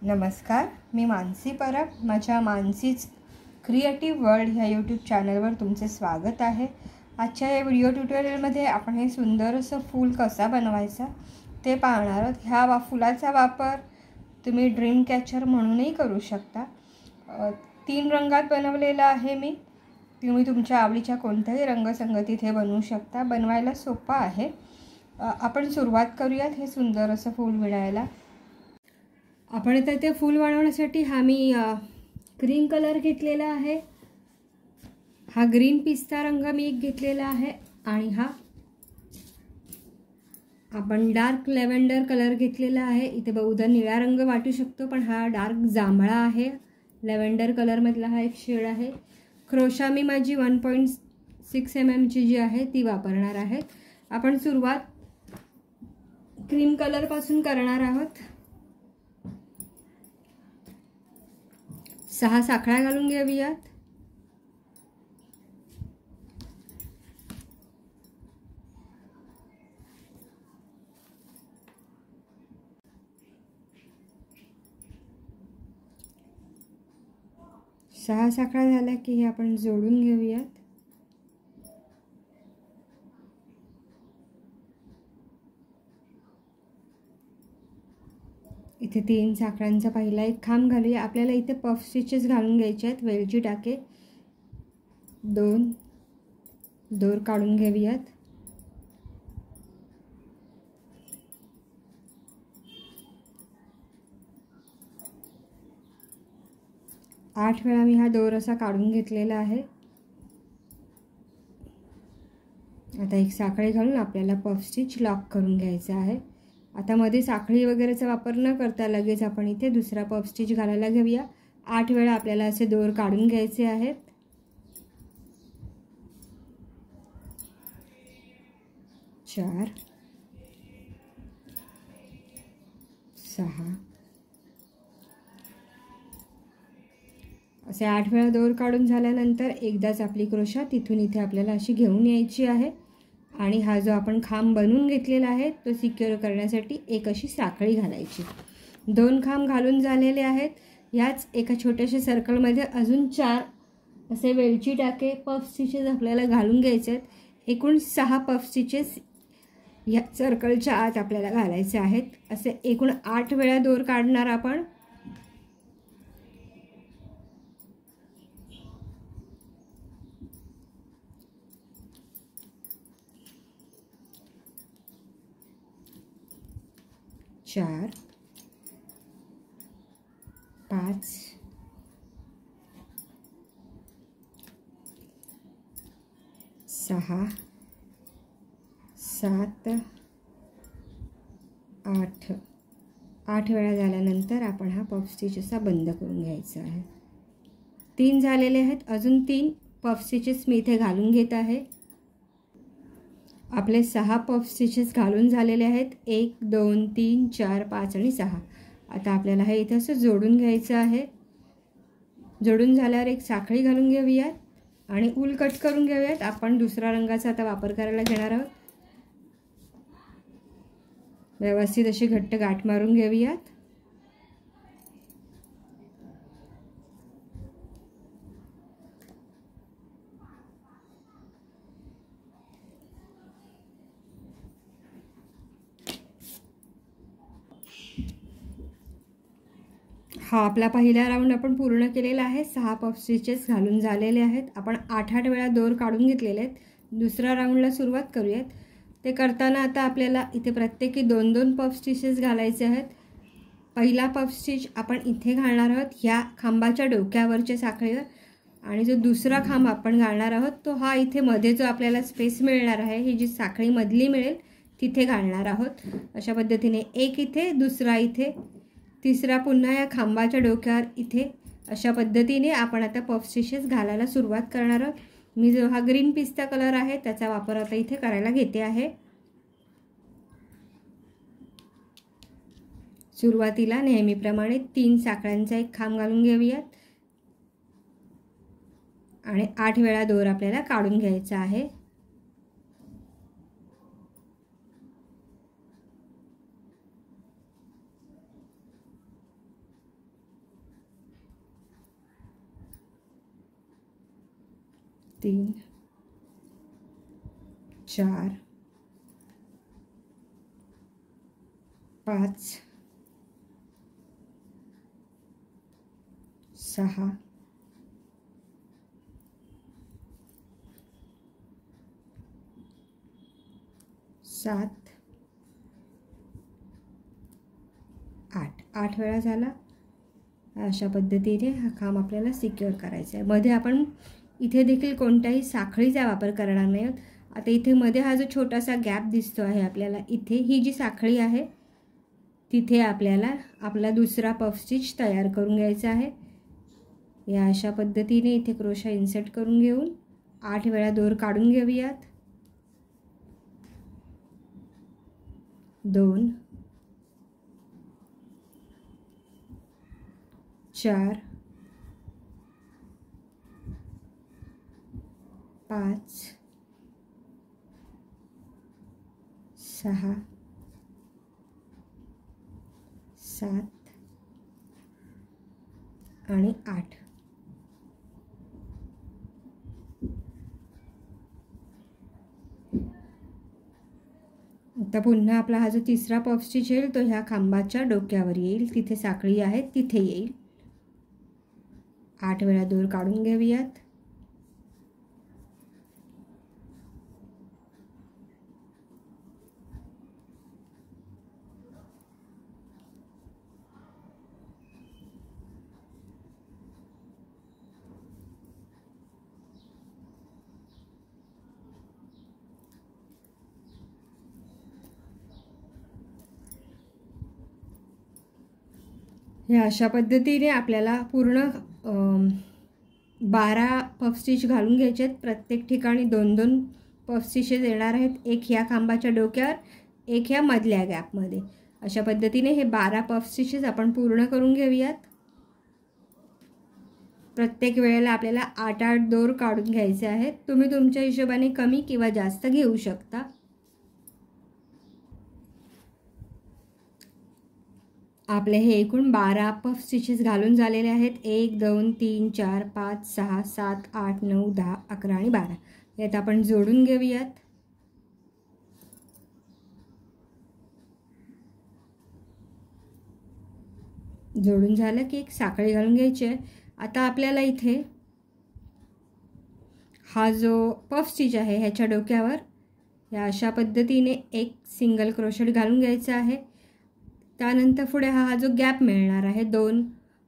नमस्कार, मी मानसी परब. माझ्या मानसीच creative world ह्या यूट्यूब चॅनलवर तुमचे स्वागत आहे. आजच्या या व्हिडिओ ट्युटोरियलमध्ये आपण हे सुंदर असं फूल कसा बनवायचा ते पाहणार आहोत. ह्या फुलाचा वापर तुम्ही ड्रीम कॅचर म्हणूनही करू शकता. 3 रंगात बनवलेला आहे मी. तुम्ही तुमच्या आवडीच्या कोणत्याही रंगसंगतीत हे बनवू शकता. बनवायला सोपं आहे. आपण सुरुवात करूयात हे सुंदर असं फूल विणायला. आपण आता ते फूल बनवण्यासाठी हा मी ग्रीन कलर घेतलेला आहे. हा ग्रीन पिस्ता रंग मी एक घेतलेला आहे आणि हा आपण डार्क लॅव्हेंडर कलर घेतलेला आहे. इथे बहुधा निळा रंग वाटू शकतो, पण हा डार्क जांभळा आहे. लॅव्हेंडर कलरमधला हा एक शेड आहे. क्रोशा मी माझी 1.6 mm ची जी आहे ती वापरणार आहे. आपण सुरुवात क्रीम कलर पासून करणार आहोत. 6 साखळ्या घालून घेऊयात. सहा साखळ्या झाल्या की हे आपण जोडून घेऊयात. इथे 3 साखळ्यांचा पहिला एक खांब घालूया. आपल्याला इथे पफ स्टिचेस घालून घ्यायचे आहेत. वेलची टाके 2 दोर काढून घेऊयात. आठ वेळा मी हा दोर असा काढून घेतलेला आहे. आता एक साखळी घालून आपल्याला पफ स्टिच लॉक करून घ्यायचा आहे. आता मध्ये साखळी वगैरेचा वापर न करता लगेच आपण इथे दुसरा पफ स्टिच घालायला घेऊया. 8 वेळा आपल्याला असे दोर काढून घ्यायचे आहेत. 4 6 असे 8 वेळा दोर काढून झाल्यानंतर एकदाच आपली क्रोशा तिथून इथे आपल्याला अशी घेऊन यायची आहे आणि हा जो आपण खांब बनवून घेतलेला आहे तो सिक्युअर करण्यासाठी एक अशी साखळी घालायची. 2 खांब घालून झालेले आहेत. याच एका छोट्याशा सर्कलमध्ये अजून 4 असे वेलची टाके पफ स्टिचेस आपल्याला घालून घ्यायचे आहेत. एकूण 6 पफ स्टिचेस या सर्कलच्या आत आपल्याला घालायचे आहेत. असे एकूण 8 वेळा दोर काढणार आपण. चार 5 6 7 8 वेळा झाल्यानंतर आपण हा पफ स्टिच असा बंद करून घ्यायचा आहे. 3 झालेले आहेत. अजून 3 पफ स्टिचेस मी इथे घालून घेत आहे. आपले 6 पफ स्टिचेस घालून झालेले आहेत. 1 2 3 4 5 आणि 6. आता आपल्याला हे इथे असं जोडून घ्यायचं आहे. जोडून झाल्यावर एक साखळी घालून घेऊयात आणि ऊल कट करून घेऊयात. आपण दुसरा रंगाचा आता वापर करायला घेणार आहोत. व्यवस्थित अशी घट्ट गाठ मारून घेऊयात. हा आपला पहिला राऊंड आपण पूर्ण केलेला आहे. 6 पफ स्टिचेस घालून झालेले आहेत. आपण 8 वेळा दोर काढून घेतलेले आहेत. दुसऱ्या राऊंडला सुरुवात करूयात. ते करताना आता आपल्याला इथे प्रत्येकी 2-2 पफ स्टिचेस घालायचे आहेत. पहिला पफ स्टिच आपण इथे घालणार आहोत ह्या खांबाच्या डोक्यावरच्या साखळीवर आणि जो दुसरा खांब आपण घालणार आहोत तो हा इथे मध्ये जो आपल्याला स्पेस मिळणार आहे ही जी साखळी मधली मिळेल तिथे घालणार आहोत. अशा पद्धतीने एक इथे, दुसरा इथे, तिसरा पुन्हा या खांबाच्या डोक्यावर इथे. अशा पद्धतीने आपण आता पफ स्टिचेस घालायला सुरुवात करणार आहोत. मी जो हा ग्रीन पिस्ता कलर आहे त्याचा वापर आता इथे करायला घेते आहे. सुरुवातीला नेहमीप्रमाणे 3 साखळ्यांचा एक खांब घालून घेऊयात आणि 8 वेळा दोर आपल्याला काढून घ्यायचा आहे. 3 4 5 6 7 8 वेळा झाला। अशा पद्धतीने हा खांब आपल्याला सिक्युअर करायचा आहे। मध्ये आपण इथे देखील कोणत्याही साखळीचा वापर करणार नाही आहोत। आता इथे मध्ये हा जो छोटासा गॅप दिसतो आहे आपल्याला, इथे ही जी साखळी आहे तिथे आपल्याला आपला दुसरा पफ स्टिच तयार करून घ्यायचा आहे। या अशा पद्धतीने इथे क्रोशा इन्सर्ट करून घेऊन 8 वेळा दोर काढून घेऊयात। 2 4 5 6 7 आणि 8। आता पुन्हा आपला हा जो तिसरा पफ स्टिच येईल तो ह्या खांबाच्या डोक्यावर येईल, तिथे साखळी आहे तिथे येईल। 8 वेळा दोर काढून घेऊयात। हे अशा पद्धतीने आपल्याला पूर्ण 12 पफ स्टिच घालून घ्यायचे आहेत। प्रत्येक ठिकाणी 2-2 पफ स्टिचेस येणार आहेत, एक ह्या खांबाच्या डोक्यावर, एक ह्या मधल्या गॅपमध्ये। अशा पद्धतीने हे 12 पफ स्टिचेस आपण पूर्ण करून घेऊयात। प्रत्येक वेळेला आपल्याला 8-8 दोर काढून घ्यायचे आहेत। तुम्ही तुमच्या हिशोबाने कमी किंवा जास्त घेऊ शकता। आपले हे एकूण 12 पफ स्टिचेस घालून झालेले आहेत। 1 2 3 4 5 6 7 8 9 10 11 आणि 12 यात आपण जोडून घेऊयात। जोडून झालं की एक साखळी घालून घ्यायची आहे। आता आपल्याला इथे हा जो पफ स्टिच आहे ह्याच्या डोक्यावर या अशा पद्धतीने एक सिंगल क्रोशेट घालून घ्यायचा आहे। त्यानंतर पुढे हा जो गॅप मिळणार आहे, 2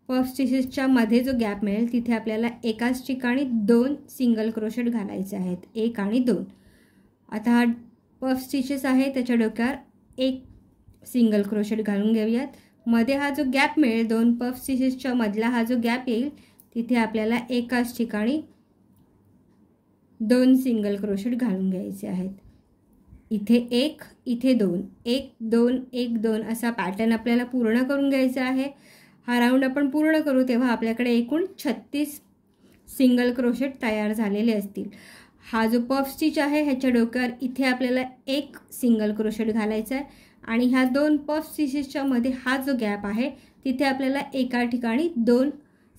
पफ स्टिचेसच्या मध्ये जो गॅप मिळेल तिथे आपल्याला एकाच ठिकाणी 2 सिंगल क्रोशेट घालायचे आहेत, 1 आणि 2। आता हा पफ स्टिचेस आहे त्याच्या डोक्यावर एक सिंगल क्रोशेट घालून घेऊयात। मध्ये हा जो गॅप मिळेल 2 पफ स्टिचेसच्या मधला हा जो गॅप येईल तिथे आपल्याला एकाच ठिकाणी 2 सिंगल क्रोशेट घालून घ्यायचे आहेत। इथे 1 इथे 2 1 2 1 2 असा पॅटर्न आपल्याला पूर्ण करून घ्यायचा आहे। हा राऊंड आपण पूर्ण करू तेव्हा आपल्याकडे एकूण 36 सिंगल क्रोशेट तयार झालेले असतील। हा जो पफ स्टिच आहे ह्याच्या डोक्यावर इथे आपल्याला एक सिंगल क्रोशेट घालायचा आहे आणि ह्या 2 पफ स्टिचेसच्या मध्ये हा जो गॅप आहे तिथे आपल्याला एका ठिकाणी 2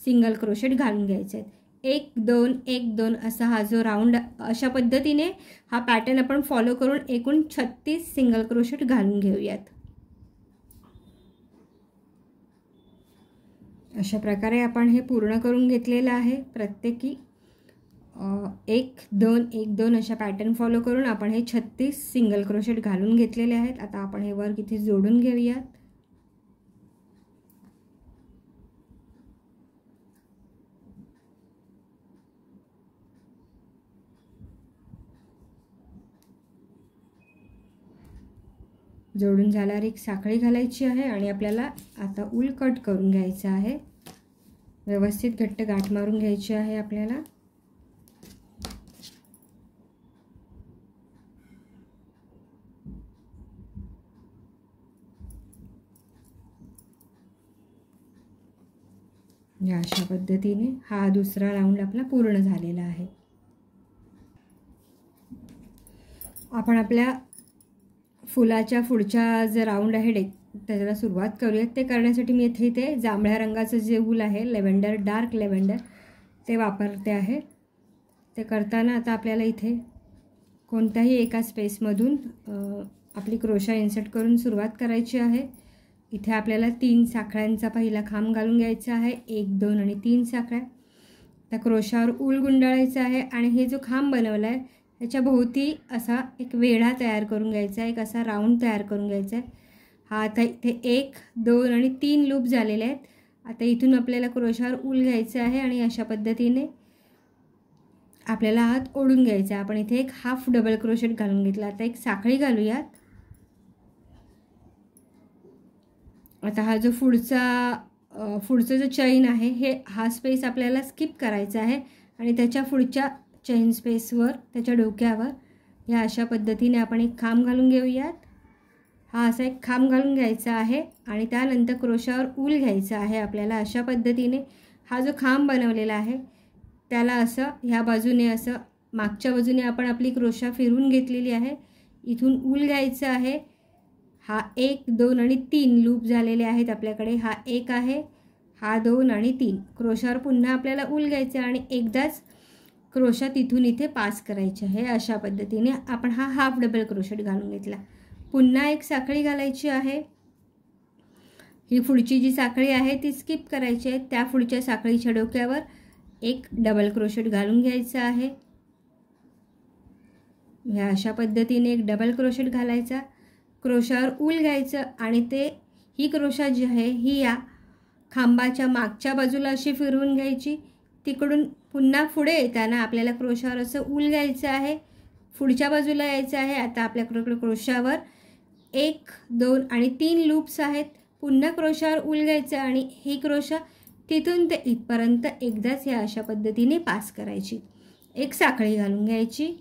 सिंगल क्रोशेट घालून घ्यायचे आहेत। 1 2 1 2 असा हा जो राऊंड अशा पद्धतीने हा पॅटर्न आपण फॉलो करून एकूण 36 सिंगल क्रोशेट घालून घेऊयात। अशा प्रकारे आपण हे पूर्ण करून घेतलेलं आहे। प्रत्येकी 1 2 1 2 अशा पॅटर्न फॉलो करून आपण हे 36 सिंगल क्रोशेट घालून घेतलेले आहेत। आता आपण हे वर्क इथे जोडून घेऊयात। जोडून झाल्यावर एक साखळी घालायची आहे आणि आपल्याला आता उल कट करून घ्यायचा आहे। व्यवस्थित घट्ट गाठ मारून घ्यायची आहे आपल्याला। या अशा पद्धतीने हा दुसरा राऊंड आपला पूर्ण झालेला आहे। आपण आपल्या फुलाच्या पुढच्या जे राऊंड आहे त्याला सुरुवात करूयात। ते करण्यासाठी मी इथे जांभळ्या रंगाचं जे वूल आहे लेव्हेंडर, डार्क लेव्हेंडर ते वापरते आहे। ते करताना आता आपल्याला इथे कोणत्याही एका स्पेसमधून आपली क्रोशा इन्सर्ट करून सुरुवात करायची आहे। इथे आपल्याला 3 साखळ्यांचा पहिला खांब घालून घ्यायचा आहे। 1 2 आणि 3 साखळ्या। त्या क्रोशावर ऊल गुंडाळायचा आहे आणि हे जो खांब बनवला आहे त्याच्या भोवती असा एक वेढा तयार करून घ्यायचा आहे, एक असा राऊंड तयार करून घ्यायचा आहे। हा आता इथे 1 2 आणि 3 लूप झालेले आहेत। आता इथून आपल्याला क्रोशावर ऊल घ्यायचं आहे आणि अशा पद्धतीने आपल्याला हात ओढून घ्यायचा। आपण इथे एक हाफ डबल क्रोशेट घालून घेतला। आता एक साखळी घालूयात। आता हा जो पुढचं जो चैन आहे हे हा स्पेस आपल्याला स्किप करायचा आहे आणि त्याच्या पुढच्या चैन स्पेसवर त्याच्या डोक्यावर या अशा पद्धतीने आपण एक खांब घालून घेऊयात। हा असा एक खांब घालून घ्यायचा आहे आणि त्यानंतर क्रोशावर ऊल घ्यायचा आहे आपल्याला। अशा पद्धतीने हा जो खांब बनवलेला आहे त्याला असं ह्या बाजूने असं मागच्या बाजूने आपण आपली क्रोशा फिरवून घेतलेली आहे। इथून ऊल घ्यायचा आहे। हा 1 2 आणि 3 लूप झालेले आहेत आपल्याकडे। हा 1 आहे, हा 2 आणि 3। क्रोशावर पुन्हा आपल्याला ऊल घ्यायचा आणि एकदाच क्रोशा तिथून इथे पास करायची आहे। अशा पद्धतीने आपण हा हाफ डबल क्रोशेट घालून घेतला। पुन्हा एक साखळी घालायची आहे। ही पुढची जी साखळी आहे ती स्किप करायची आहे। त्या पुढच्या साखळीच्या डोक्यावर एक डबल क्रोशेट घालून घ्यायचा आहे। या अशा पद्धतीने एक डबल क्रोशेट घालायचा, क्रोशावर ऊल घ्यायचं आणि ही क्रोशा जी आहे ही या खांबाच्या मागच्या बाजूला अशी फिरवून घ्यायची। तिकडून पुन्हा पुढे येताना आपल्याला क्रोशावर असं ऊल घ्यायचं आहे, पुढच्या बाजूला यायचं आहे। आता आपल्याकडे क्रोशावर 1 2 आणि 3 लूप्स आहेत। पुन्हा क्रोशावर ऊल घ्यायचं आणि ही क्रोशा तिथून ते इथपर्यंत एकदाच या अशा पद्धतीने पास करायची। एक साखळी घालून घ्यायची।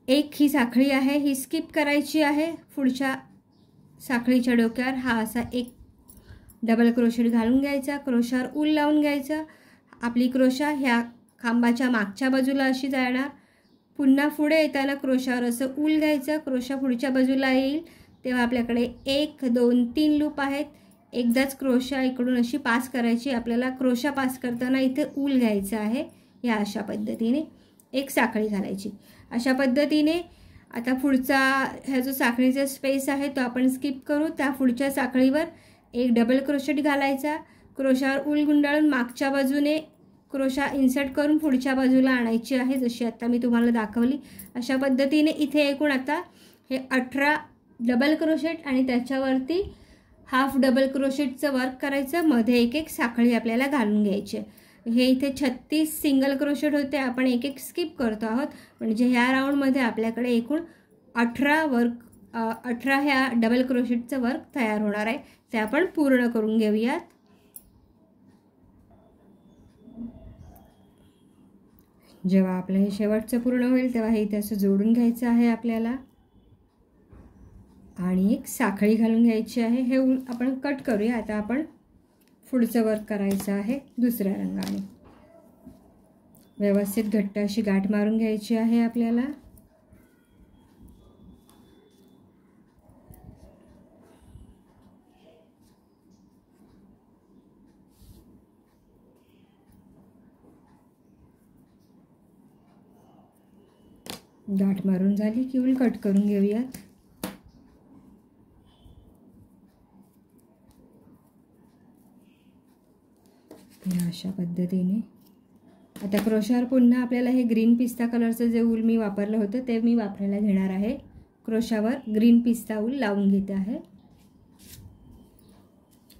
एक ही साखळी आहे ही स्किप करायची आहे। पुढच्या साखळीच्या डोक्यावर हा असा एक डबल क्रोशेट घालून घ्यायचा, क्रोशावर ऊल लावून घ्यायचा। आपली क्रोशा ह्या खांबाच्या मागच्या बाजूला अशी जाणार। पुन्हा पुढे येताना क्रोशावर असं ऊल घ्यायचं, क्रोशा पुढच्या बाजूला येईल तेव्हा आपल्याकडे 1 2 3 लूप आहेत। एकदाच क्रोशा इकडून अशी पास करायची। आपल्याला क्रोशा पास करताना इथे ऊल घ्यायचं आहे। या अशा पद्धतीने एक साखळी घालायची। अशा पद्धतीने आता पुढचा हा जो साखळीचा स्पेस आहे तो आपण स्किप करू। त्या पुढच्या साखळीवर एक डबल क्रोशेट घालायचा, क्रोशावर ऊल गुंडाळून मागच्या बाजूने क्रोशा इन्सर्ट करून पुढच्या बाजूला आणायची आहे, जशी आता मी तुम्हाला दाखवली। अशा पद्धतीने इथे एकूण आता हे 18 डबल क्रोशेट आणि त्याच्यावरती हाफ डबल क्रोशेटचं वर्क करायचं। मध्ये एक एक साखळी आपल्याला घालून घ्यायची। हे इथे 36 सिंगल क्रोशेट होते, आपण एक एक स्किप करतो आहोत। म्हणजे ह्या राऊंडमध्ये आपल्याकडे एकूण 18 ह्या डबल क्रोशेटचं वर्क तयार होणार आहे। ते आपण पूर्ण करून घेऊयात। जेव्हा आपलं हे शेवटचं पूर्ण होईल तेव्हा हे इथे असं जोडून घ्यायचं आहे आपल्याला आणि एक साखळी घालून घ्यायची आहे। हे आपण कट करूया। आता आपण पुढचं वर्क करायचं आहे दुसऱ्या रंगाने। व्यवस्थित घट्ट अशी गाठ मारून घ्यायची आहे आपल्याला। गाठ मारून झाली की ऊल कट करून घेऊयात। अशा पद्धतीने आता क्रोशावर पुन्हा आपल्याला हे ग्रीन पिस्ता कलरचं जे ऊल मी वापरलं होतं ते मी वापरायला घेणार आहे। क्रोशावर ग्रीन पिस्ता ऊल लावून घेते आहे।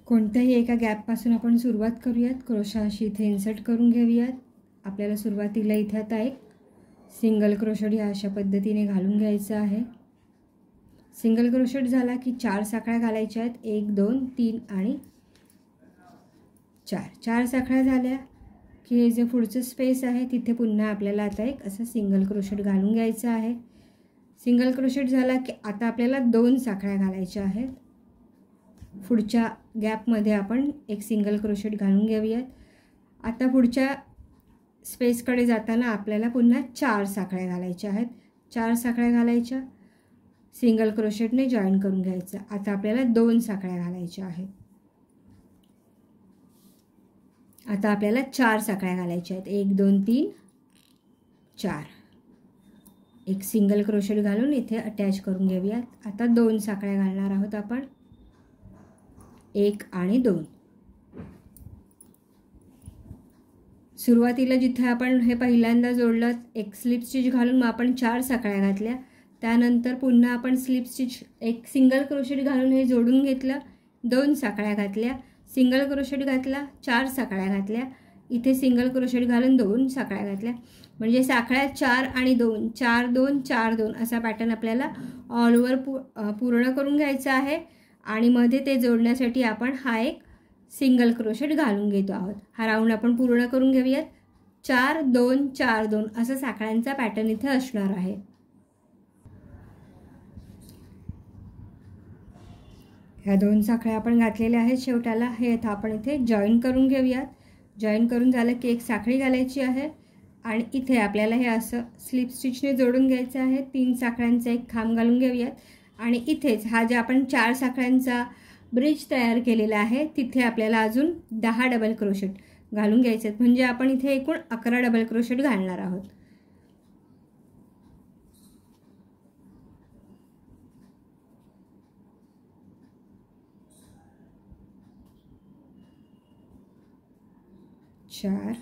कोणत्याही एका गॅपपासून आपण सुरुवात करूयात। क्रोशा अशी इथे इन्सर्ट करून घेऊयात। आपल्याला सुरुवातीला इथे आता एक सिंगल क्रोशेट या अशा पद्धतीने घालून घ्यायचं आहे। सिंगल क्रोशेट झाला की 4 साखळ्या घालायच्या आहेत। 1 2 3 आणि 4 साखळ्या झाल्या की हे जे पुढचं स्पेस आहे तिथे पुन्हा आपल्याला आता एक असं सिंगल क्रोशेट घालून घ्यायचं आहे। सिंगल क्रोशेट झाला की आता आपल्याला 2 साखळ्या घालायच्या आहेत। पुढच्या गॅपमध्ये आपण एक सिंगल क्रोशेट घालून घेऊयात। आता पुढच्या स्पेसकडे जाताना आपल्याला पुन्हा 4 साखळ्या घालायच्या आहेत। 4 साखळ्या घालायच्या, सिंगल क्रोशेटने जॉईन करून घ्यायचं। आता आपल्याला 2 साखळ्या घालायच्या आहेत। आता आपल्याला 4 साखळ्या घालायच्या आहेत. 1 2 3 4. एक सिंगल क्रोशेट घालून इथे अटॅच करून घेऊयात. आता 2 साखळ्या घालणार आहोत आपण, 1 आणि 2. सुरुवातीला जिथे आपण हे पहिल्यांदा जोडलं एक स्लिप स्टिच घालून मग आपण 4 साखळ्या घातल्या. त्यानंतर पुन्हा आपण स्लिप स्टिच एक सिंगल क्रोशेट घालून हे जोडून घेतलं, 2 साखळ्या घातल्या, सिंगल क्रोशेट घातला, 4 साखळ्या घातल्या, इथे सिंगल क्रोशेट घालून 2 साखळ्या घातल्या. म्हणजे साखळ्या 4 आणि 2 4 2 4 2 असा पॅटर्न आपल्याला ऑल ओव्हर पूर्ण करून घ्यायचा आहे. आणि मध्ये ते जोडण्यासाठी आपण हा एक सिंगल क्रोशेट घालून घेतो आहोत. हा राऊंड आपण पूर्ण करून घेऊयात. 4 2 4 2 असा साखळ्यांचा पॅटर्न इथे असणार आहे. ह्या 2 साखळ्या आपण घातलेल्या आहेत शेवटाला. हे आता आपण इथे जॉईन करून घेऊयात. जॉईन करून झालं की एक साखळी घालायची आहे आणि इथे आपल्याला हे असं स्लिप स्टिचने जोडून घ्यायचं आहे. 3 साखळ्यांचा एक खांब घालून घेऊयात आणि इथेच हा जे आपण 4 साखळ्यांचा ब्रिज तयार केलेला आहे तिथे आपल्याला अजून 10 डबल क्रोशेट घालून घ्यायचे आहेत. म्हणजे आपण इथे एकूण 11 डबल क्रोशेट घालणार आहोत. चार,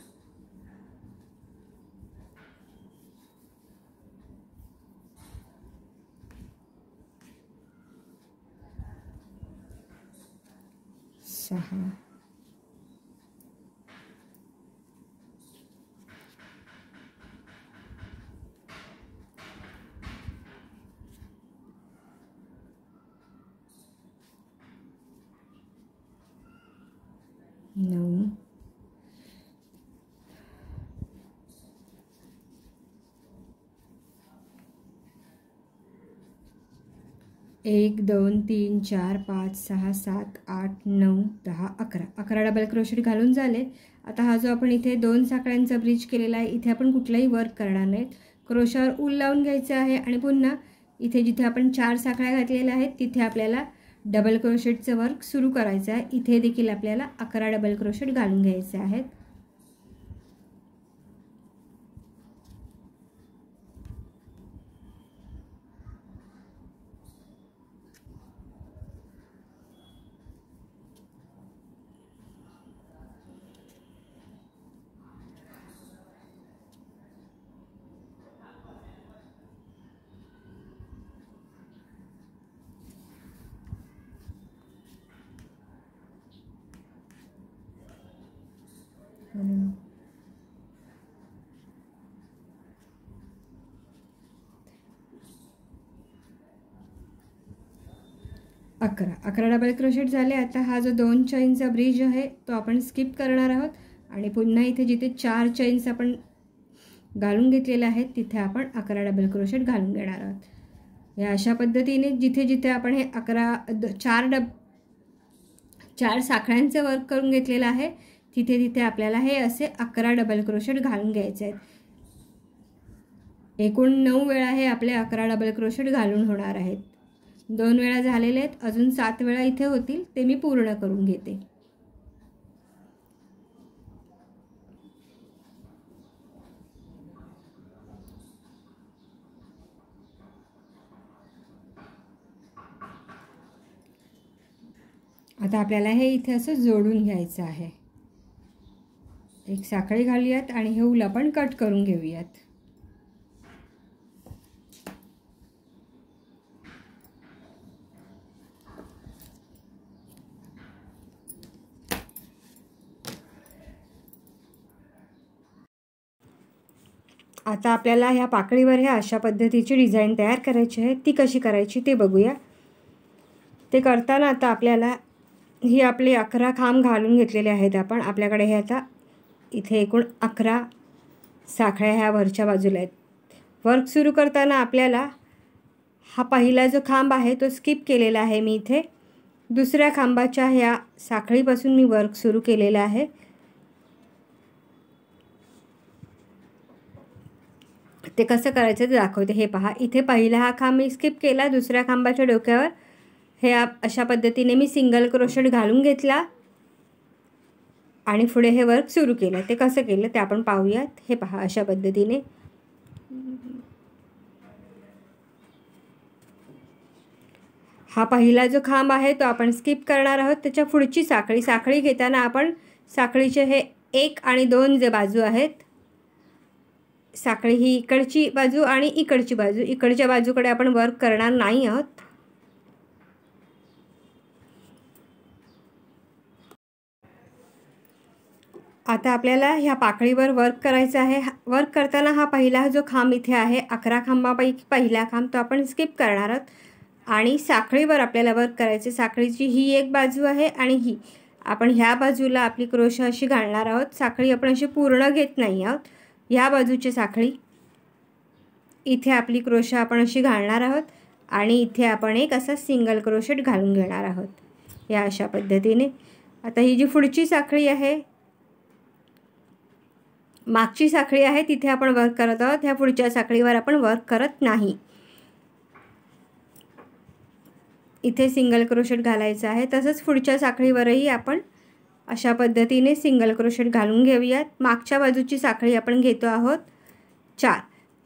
6, 9, 1 2 3 4 5 6 7 8 9 10 11. 11 डबल क्रोशेट घालून झाले. आता हा जो आपण इथे 2 साखळ्यांचा ब्रिज केलेला आहे इथे आपण कुठलाही वर्क करणार नाहीत. क्रोशावर ऊल लावून घ्यायचं आहे आणि पुन्हा इथे जिथे आपण 4 साखळ्या घातलेल्या आहेत तिथे आपल्याला डबल क्रोशेटचं वर्क सुरू करायचं आहे. इथे देखील आपल्याला 11 डबल क्रोशेट घालून घ्यायचे आहेत. अकरा डबल क्रोशेट झाले. आता हा जो 2 चैनचा ब्रिज आहे तो आपण स्किप करणार आहोत आणि पुन्हा इथे जिथे 4 चैन्स आपण घालून घेतलेले आहेत तिथे आपण 11 डबल क्रोशेट घालून घेणार आहोत. या अशा पद्धतीने जिथे जिथे आपण हे 4 साखळ्यांचं वर्क करून घेतलेलं आहे तिथे तिथे आपल्याला हे असे 11 डबल क्रोशेट घालून घ्यायचे आहेत. एकूण 9 वेळा हे आपले 11 डबल क्रोशेट घालून होणार आहेत. 2 वेळा झालेले आहेत, अजून 7 वेळा इथे होतील, ते मी पूर्ण करून घेते. आता आपल्याला हे इथे असं जोडून घ्यायचं आहे. एक साखळी घालूयात आणि हे ऊल आपण कट करून घेऊयात. आता आपल्याला ह्या पाकळीवर ह्या अशा पद्धतीची डिझाईन तयार करायची आहे. ती कशी करायची ते बघूया. ते करताना आता आपल्याला ही आपली 11 खांब घालून घेतलेले आहेत आपण. आपल्याकडे हे आता इथे एकूण 11 साखळ्या ह्या वरच्या बाजूला आहेत. वर्क सुरू करताना आपल्याला हा पहिला जो खांब आहे तो स्किप केलेला आहे मी इथे. दुसऱ्या खांबाच्या ह्या साखळीपासून मी वर्क सुरू केलेलं आहे. ते कसं करायचं ते दाखवते. हे पहा, इथे पहिला हा खांब मी स्किप केला. दुसऱ्या खांबाच्या डोक्यावर हे अशा पद्धतीने मी सिंगल क्रोशेट घालून घेतला आणि पुढे हे वर्क सुरू केलं. ते कसं केलं ते आपण पाहूयात. हे पहा, अशा पद्धतीने हा पहिला जो खांब आहे तो आपण स्किप करणार आहोत. त्याच्या पुढची साखळी घेताना आपण साखळीचे हे 1 आणि 2 जे बाजू आहेत, साखळी ही इकडची बाजू आणि इकडची बाजू, इकडच्या बाजूकडे आपण वर्क करणार नाही आहोत. आता आपल्याला ह्या पाकळीवर वर्क करायचं आहे. वर्क करताना हा पहिला जो खांब इथे आहे, 11 खांबापैकी पहिला खांब, तो आपण स्किप करणार आहोत आणि साखळीवर आपल्याला वर्क करायचे. साखळीची ही एक बाजू आहे आणि ही आपण ह्या बाजूला आपली क्रोशा अशी घालणार आहोत. साखळी आपण अशी पूर्ण घेत नाही आहोत. ह्या बाजूची साखळी इथे आपली क्रोशा आपण अशी घालणार आहोत आणि इथे आपण एक असा सिंगल क्रोशेट घालून घेणार आहोत, या अशा पद्धतीने. आता ही जी पुढची साखळी आहे, मागची साखळी आहे, तिथे आपण वर्क करत आहोत. ह्या पुढच्या साखळीवर आपण वर्क करत नाही. इथे सिंगल क्रोशेट घालायचं आहे. तसंच पुढच्या साखळीवरही आपण अशा पद्धतीने सिंगल क्रोशेट घालून घेऊयात. मागच्या बाजूची साखळी आपण घेतो आहोत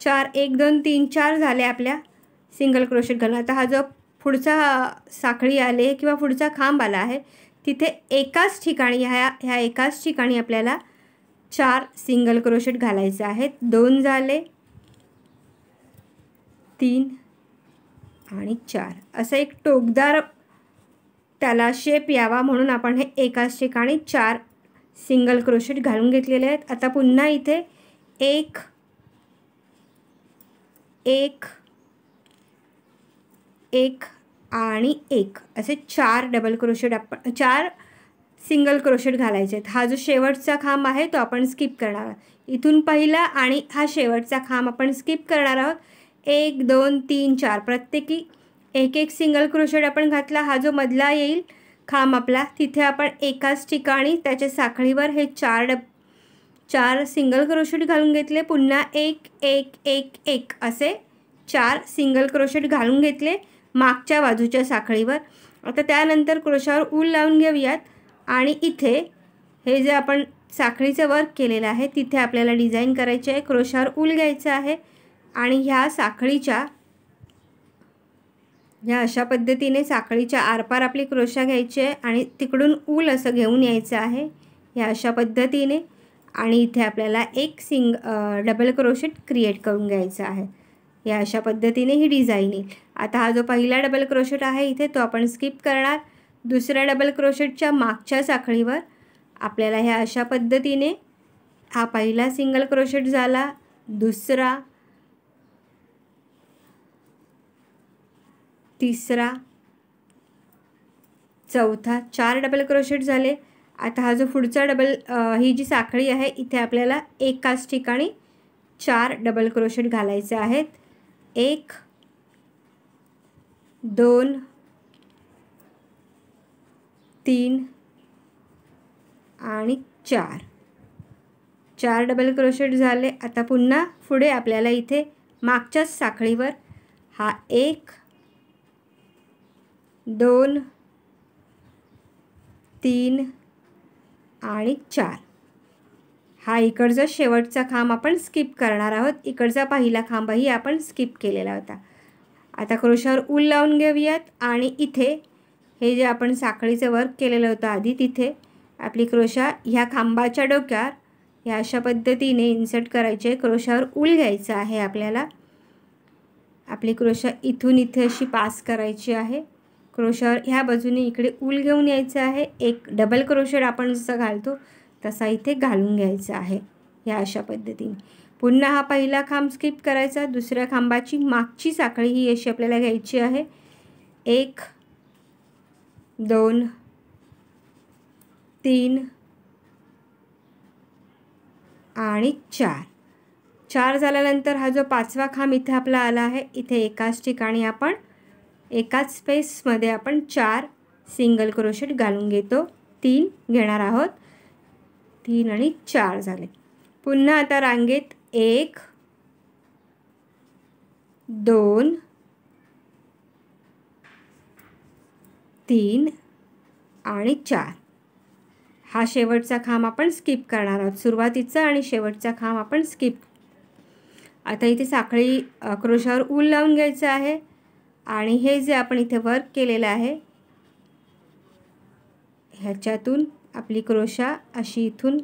4 1 2 3 4 झाले आपल्या सिंगल क्रोशेट घालून. आता हा जो पुढचा साखळी आले किंवा पुढचा खांब आला आहे, तिथे एकाच ठिकाणी ह्या एकाच ठिकाणी आपल्याला 4 सिंगल क्रोशेट घालायचे आहेत. 2 झाले, 3 आणि 4. असं एक टोकदार त्याला शेप यावा म्हणून आपण हे एकाच ठिकाणी 4 सिंगल क्रोशेट घालून घेतलेले आहेत. आता पुन्हा इथे 1 1 1 आणि 1 असे 4 डबल क्रोशेट आपण 4 सिंगल क्रोशेट घालायचे आहेत. हा जो शेवटचा खांब आहे तो आपण स्किप करणार आहोत. इथून पहिला आणि हा शेवटचा खांब आपण स्किप करणार आहोत. 1 2 3 4 प्रत्येकी एक एक सिंगल क्रोशेट आपण घातला. हा जो मधला येईल खांब आपला, तिथे आपण एकाच ठिकाणी त्याच्या साखळीवर हे 4 सिंगल क्रोशेट घालून घेतले. पुन्हा 1 1 1 1 असे 4 सिंगल क्रोशेट घालून घेतले मागच्या बाजूच्या साखळीवर. आता त्यानंतर क्रोशावर ऊल लावून घेऊयात आणि इथे हे जे आपण साखळीचं वर्क केलेलं आहे तिथे आपल्याला डिझाईन करायची आहे. क्रोशावर ऊल घ्यायचं आहे आणि ह्या साखळीच्या ह्या अशा पद्धतीने साखळीच्या आरपार आपली क्रोशा घ्यायची आहे आणि तिकडून ऊल असं घेऊन यायचं आहे ह्या अशा पद्धतीने. आणि इथे आपल्याला एक डबल क्रोशेट क्रिएट करून घ्यायचा आहे. या अशा पद्धतीने ही डिझाईन येईल. आता हा जो पहिला डबल क्रोशेट आहे इथे तो आपण स्किप करणार. दुसऱ्या डबल क्रोशेटच्या मागच्या साखळीवर आपल्याला ह्या अशा पद्धतीने हा पहिला सिंगल क्रोशेट झाला, दुसरा, तिसरा, चौथा, 4 डबल क्रोशेट झाले. आता हा जो पुढचा ही जी साखळी आहे इथे आपल्याला एकाच ठिकाणी 4 डबल क्रोशेट घालायचे आहेत. 1 2 3 आणि 4 डबल क्रोशेट झाले. आता पुन्हा पुढे आपल्याला इथे मागच्याच साखळीवर हा 1 2 3 आणि 4 हा इकडचा शेवटचा खांब आपण स्किप करणार आहोत. इकडचा पहिला खांबही आपण स्किप केलेला होता. आता क्रोशावर ऊल लावून घेऊयात आणि इथे हे जे आपण साखळीचं वर्क केलेलं होतं आधी, तिथे आपली क्रोशा ह्या खांबाच्या डोक्यावर ह्या अशा पद्धतीने इन्सर्ट करायचे आहे. क्रोशावर ऊल घ्यायचा आहे आपल्याला. आपली क्रोशा इथून इथे अशी पास करायची आहे. क्रोशावर ह्या बाजूने इकडे ऊल घेऊन यायचं आहे. एक डबल क्रोशेट आपण जसं घालतो तसा इथे घालून घ्यायचा आहे ह्या अशा पद्धतीने. पुन्हा हा पहिला खांब स्किप करायचा. दुसऱ्या खांबाची मागची साखळी ही अशी आपल्याला घ्यायची आहे. 1 2 3 आणि 4 झाल्यानंतर हा जो 5वा खांब इथे आपला आला आहे, इथे एकाच ठिकाणी आपण एकाच स्पेसमध्ये आपण 4 सिंगल क्रोशेट घालून घेतो. 3 घेणार आहोत. 3 आणि 4 झाले. पुन्हा आता रांगेत 1 2 3 आणि 4 हा शेवटचा खांब आपण स्किप करणार आहोत, सुरुवातीचा आणि शेवटचा खांब आपण स्किप. आता इथे साखळी क्रोशावर ऊल लावून घ्यायचं आहे आणि हे जे आपण इथे वर्क केलेलं आहे ह्याच्यातून आपली क्रोशा अशी इथून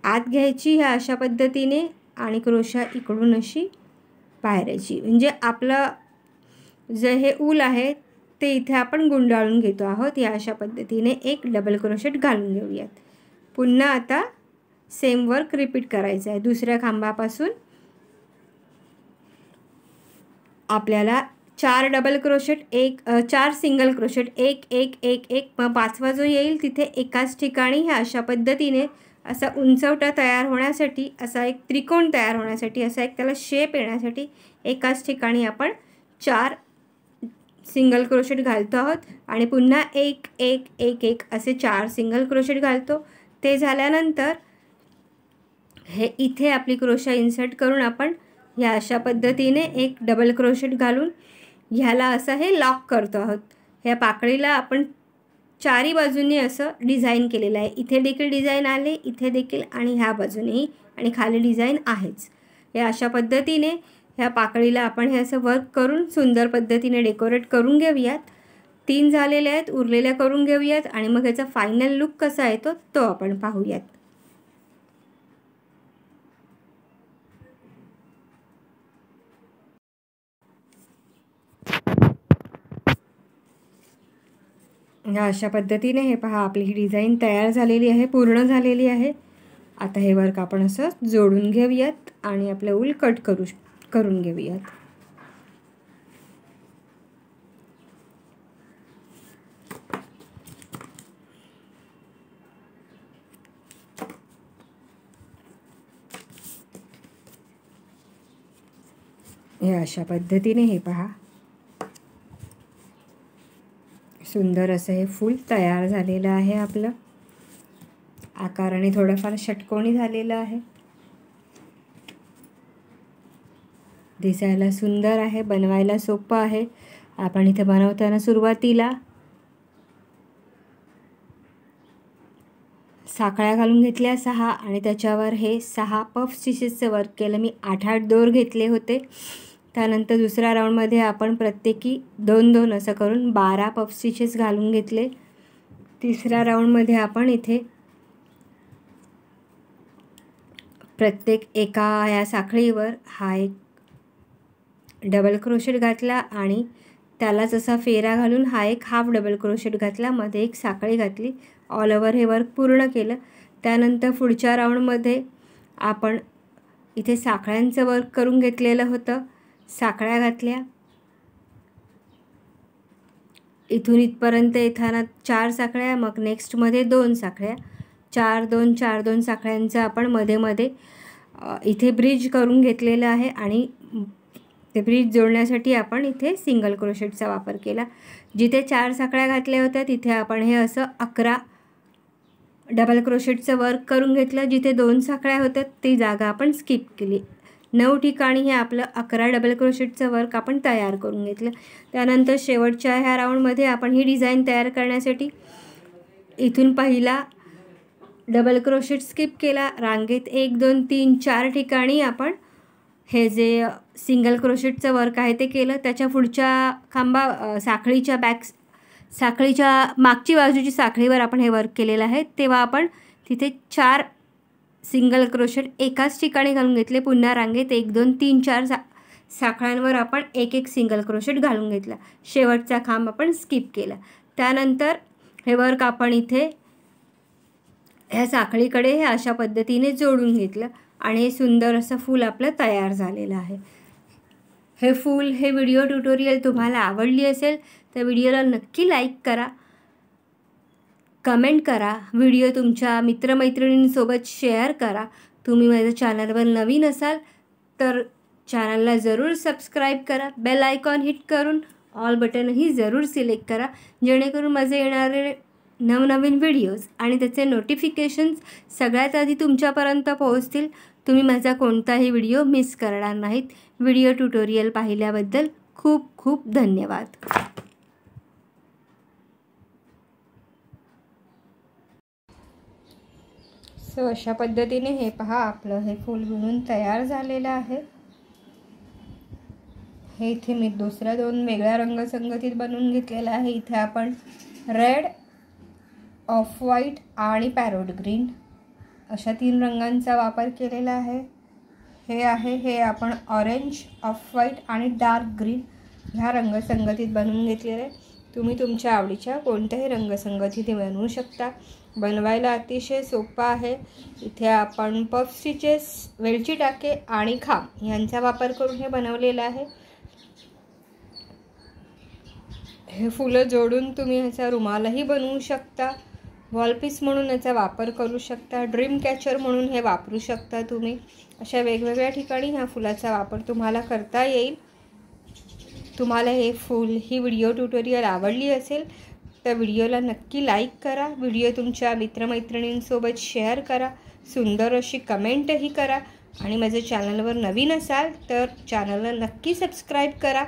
आत घ्यायची ह्या अशा पद्धतीने आणि क्रोशा इकडून अशी बाहेर यायची. म्हणजे आपलं जे हे ऊल आहे ते इथे आपण गुंडाळून घेतो आहोत. या अशा पद्धतीने एक डबल क्रोशेट घालून घेऊयात. पुन्हा आता सेम वर्क रिपीट करायचं आहे. दुसऱ्या खांबापासून आपल्याला 4 डबल क्रोशेट, 4 सिंगल क्रोशेट, एक एक एक एक, मग 5वा जो येईल तिथे एकाच ठिकाणी ह्या अशा पद्धतीने असा उंचवटा तयार होण्यासाठी, असा एक त्रिकोण तयार होण्यासाठी, असा एक त्याला शेप येण्यासाठी एकाच ठिकाणी आपण 4 सिंगल क्रोशेट घालतो आहोत आणि पुन्हा एक एक एक एक असे 4 सिंगल क्रोशेट घालतो. ते झाल्यानंतर हे इथे आपली क्रोशा इन्सर्ट करून आपण ह्या अशा पद्धतीने एक डबल क्रोशेट घालून ह्याला असं हे लॉक करतो आहोत. ह्या पाकळीला आपण चारी बाजूंनी असं डिझाईन केलेलं आहे. इथे देखील डिझाईन आले, इथे देखील आणि ह्या बाजूनेही, आणि खाली डिझाईन आहेच. या अशा पद्धतीने ह्या पाकळीला आपण हे असं वर्क करून सुंदर पद्धतीने डेकोरेट करून घेऊयात. 3 झालेले आहेत, उरलेल्या करून घेऊयात आणि मग ह्याचा फायनल लुक कसा येतो तो आपण पाहूयात. ह्या अशा पद्धतीने हे पहा आपली ही डिझाईन तयार झालेली आहे, पूर्ण झालेली आहे. आता हे वर्क आपण असं जोडून घेऊयात आणि आपलं ऊल कट करून घेऊयात. हे अशा पद्धतीने हे पहा सुंदर असं हे फूल तयार झालेलं आहे. आपलं आकाराने थोडंफार षटकोनी झालेलं आहे. दिसायला सुंदर आहे, बनवायला सोपं आहे. आपण इथे बनवताना सुरुवातीला साखळ्या घालून घेतल्या 6 आणि त्याच्यावर हे 6 पफ स्टिचेसचं वर्क केलं. मी 8-8 दोर घेतले होते. त्यानंतर दुसऱ्या राऊंडमध्ये आपण प्रत्येकी 2-2 असं करून 12 पफ स्टिचेस घालून घेतले. तिसऱ्या राऊंडमध्ये आपण इथे प्रत्येक एका या साखळीवर हा एक डबल क्रोशेट घातला आणि त्यालाच असा फेरा घालून हा एक हाफ डबल क्रोशेट घातला, मध्ये एक साखळी घातली. ऑल ओव्हर हे वर्क पूर्ण केलं. त्यानंतर पुढच्या राऊंडमध्ये आपण इथे साखळ्यांचं वर्क करून घेतलेलं होतं. साखळ्या घातल्या, इथून इथपर्यंत येताना 4 साखळ्या, मग नेक्स्टमध्ये 2 साखळ्या, 4-2 4-2 साखळ्यांचं आपण मध्ये मध्ये इथे ब्रिज करून घेतलेलं आहे आणि ते ब्रिज जोडण्यासाठी आपण इथे सिंगल क्रोशेटचा वापर केला. जिथे 4 साखळ्या घातल्या होत्या तिथे आपण हे असं 11 डबल क्रोशेटचं वर्क करून घेतलं. जिथे 2 साखळ्या होत्या ती जागा आपण स्किप केली. 9 ठिकाणी हे आपलं 11 डबल क्रोशेटचं वर्क आपण तयार करून घेतलं. त्यानंतर शेवटच्या ह्या राऊंडमध्ये आपण ही डिझाईन तयार करण्यासाठी इथून पहिला डबल क्रोशेट स्किप केला. रांगेत 1 2 3 4 ठिकाणी आपण हे जे सिंगल क्रोशेटचं वर्क आहे ते केलं. त्याच्या पुढच्या साखळीच्या मागची बाजूची साखळीवर आपण हे वर्क केलेलं आहे. तेव्हा आपण तिथे 4 सिंगल क्रोशेट एकाच ठिकाणी घालून घेतले. पुन्हा रांगेत 1 2 3 4 साखळ्यांवर आपण एक एक सिंगल क्रोशेट घालून घेतला. शेवटचा खांब आपण स्किप केला. त्यानंतर हे वर्क आपण इथे ह्या साखळीकडे हे अशा पद्धतीने जोडून घेतलं आणि हे सुंदर असं फूल आपलं तयार झालेलं आहे. हे फूल, हे व्हिडिओ ट्युटोरियल तुम्हाला आवडली असेल तर व्हिडिओला नक्की लाईक करा, कमेंट करा, व्हिडिओ तुमच्या मित्रमैत्रिणींसोबत शेअर करा. तुम्ही माझ्या चॅनलवर नवीन असाल तर चॅनलला जरूर सबस्क्राईब करा. बेल आयकॉन हिट करून ऑल बटनही जरूर सिलेक्ट करा, जेणेकरून माझे येणारे नवनवीन व्हिडिओज आणि त्याचे नोटिफिकेशन्स सगळ्यात आधी तुमच्यापर्यंत पोहोचतील. तुम्ही माझा कोणताही व्हिडिओ मिस करणार नाहीत. व्हिडिओ ट्युटोरियल पाहिल्याबद्दल खूप खूप धन्यवाद. सो अशा पद्धतीने हे पहा आपलं हे फूल बनवून तयार झालेलं आहे। हे इथे मी दुसऱ्या 2 वेगळ्या रंगसंगतीत बनवून घेतलेलं आहे। इथे आपण रेड, ऑफ व्हाईट आणि पॅरोट ग्रीन अशा 3 रंगांचा वापर केलेला आहे। हे आपण ऑरेंज, ऑफ व्हाईट आणि डार्क ग्रीन ह्या रंगसंगतीत बनवून घेतलेले आहे। तुम्ही तुमच्या आवडीच्या कोणत्याही रंगसंगतीत बनवू शकता। बनवायला अतिशय सोपं आहे। इथे आपण पफ स्टिचेस, वेलची टाके आणि खांब यांचा वापर करून हे बनवलेलं आहे। हे फुलं जोडून तुम्ही ह्याचा रुमालही बनवू शकता, वॉलपीस म्हणून याचा वापर करू शकता, ड्रीम कॅचर म्हणून हे वापरू शकता तुम्ही। अशा वेगवेगळ्या ठिकाणी ह्या फुलाचा वापर तुम्हाला करता येईल। तुम्हाला हे फूल ही व्हिडिओ ट्युटोरियल आवडली असेल तर व्हिडिओला नक्की लाईक करा, व्हिडिओ तुमच्या मित्रमैत्रिणींसोबत शेअर करा, सुंदर अशी कमेंटही करा आणि माझ्या चॅनलवर नवीन असाल तर चॅनलला नक्की सबस्क्राईब करा,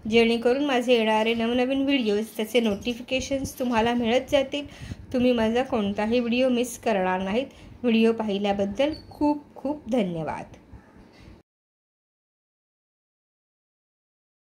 जेणेकरून माझे येणारे नवनवीन व्हिडिओज त्याचे नोटिफिकेशन्स तुम्हाला मिळत जातील। तुम्ही माझा कोणताही व्हिडिओ मिस करणार नाहीत। व्हिडिओ पाहिल्याबद्दल खूप खूप धन्यवाद।